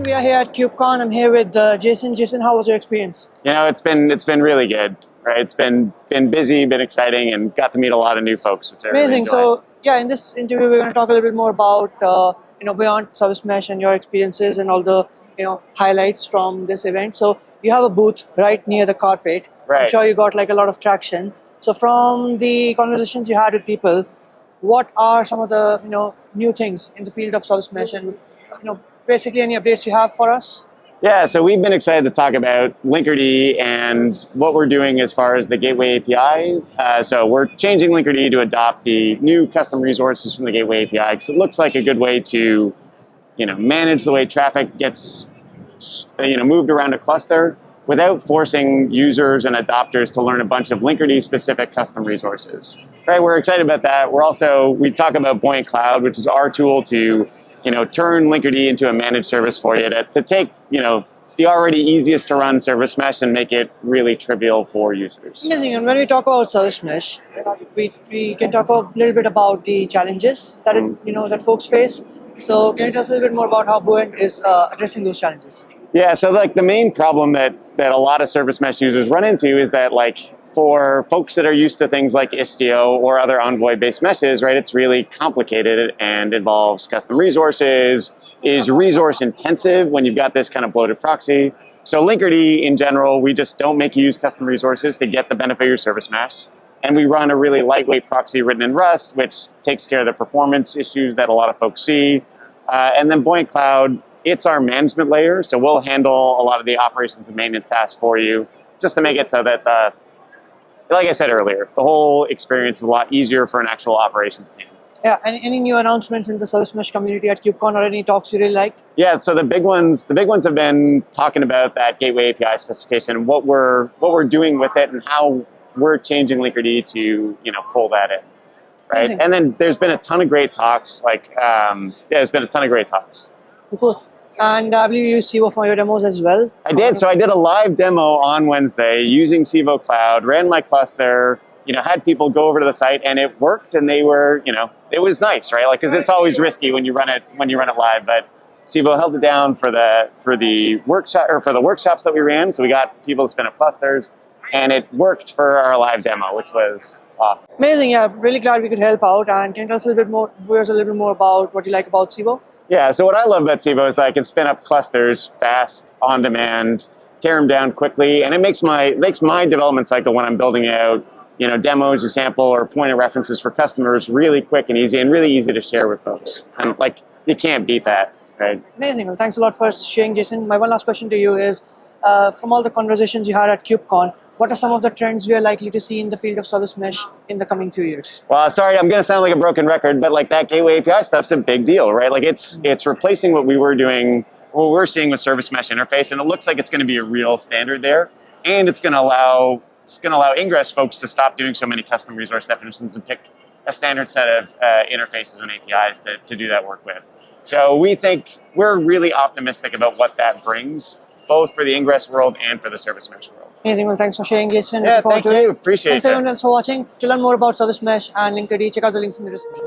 we are here at KubeCon. I'm here with Jason. Jason, how was your experience? You know, it's been really good, right? It's been busy, been exciting, and got to meet a lot of new folks, which I really Amazing. enjoyed. So yeah, in this interview, we're going to talk a little bit more about Buoyant Service Mesh and your experiences and all the highlights from this event. So you have a booth right near the carpet. Right. I'm sure you got like a lot of traction. So from the conversations you had with people, what are some of the new things in the field of service mesh, and basically any updates you have for us? Yeah, so we've been excited to talk about Linkerd and what we're doing as far as the Gateway API. So we're changing Linkerd to adopt the new custom resources from the Gateway API because it looks like a good way to manage the way traffic gets moved around a cluster without forcing users and adopters to learn a bunch of Linkerd specific custom resources. Right, we're excited about that. We talk about Buoyant Cloud, which is our tool to turn Linkerd into a managed service for you to take the already easiest to run service mesh and make it really trivial for users. Amazing. And when we talk about service mesh, we can talk a little bit about the challenges that that folks face. So can you tell us a little bit more about how Buoyant is addressing those challenges? Yeah, so like the main problem that a lot of service mesh users run into is that for folks that are used to things like Istio or other Envoy-based meshes, right, it's really complicated and involves custom resources, is resource intensive when you've got this kind of bloated proxy. So Linkerd in general, we just don't make you use custom resources to get the benefit of your service mesh. And we run a really lightweight proxy written in Rust, which takes care of the performance issues that a lot of folks see. And then Buoyant Cloud, it's our management layer. So we'll handle a lot of the operations and maintenance tasks for you just to make it so that like I said earlier, the whole experience is a lot easier for an actual operations team. Yeah, and any new announcements in the service mesh community at KubeCon or any talks you really liked? Yeah, so the big ones have been talking about that Gateway API specification, what we're doing with it, and how we're changing Linkerd to pull that in, right? Amazing. And then there's been a ton of great talks. There's been a ton of great talks. Cool. And I believe you use Civo for your demos as well. I did. So I did a live demo on Wednesday using Civo Cloud, ran my cluster, had people go over to the site, and it worked. And they were, it was nice, right? Because it's always risky when you run it live. But Civo held it down for the workshops that we ran. So we got people to spin up clusters, and it worked for our live demo, which was awesome. Amazing. Yeah, really glad we could help out. And can you tell us a little bit more about what you like about Civo? Yeah, so what I love about Civo is I can spin up clusters fast, on demand, tear them down quickly, and it makes my development cycle when I'm building out, demos, example, or point of references for customers really quick and really easy to share with folks. And you can't beat that, right? Amazing. Well, thanks a lot for sharing, Jason. My one last question to you is, from all the conversations you had at KubeCon, what are some of the trends we are likely to see in the field of service mesh in the coming few years? Well, sorry, I'm going to sound like a broken record, but that Gateway API stuff's a big deal, right? It's replacing what we're seeing with service mesh interface, and it looks like it's going to be a real standard there, and it's going to allow Ingress folks to stop doing so many custom resource definitions and pick a standard set of interfaces and APIs to do that work with. So we're really optimistic about what that brings, both for the Ingress world and for the service mesh world. Amazing. Well, thanks for sharing, Jason. Yeah, thank you. Appreciate it. Thanks everyone else for watching. To learn more about service mesh and Linkerd, check out the links in the description.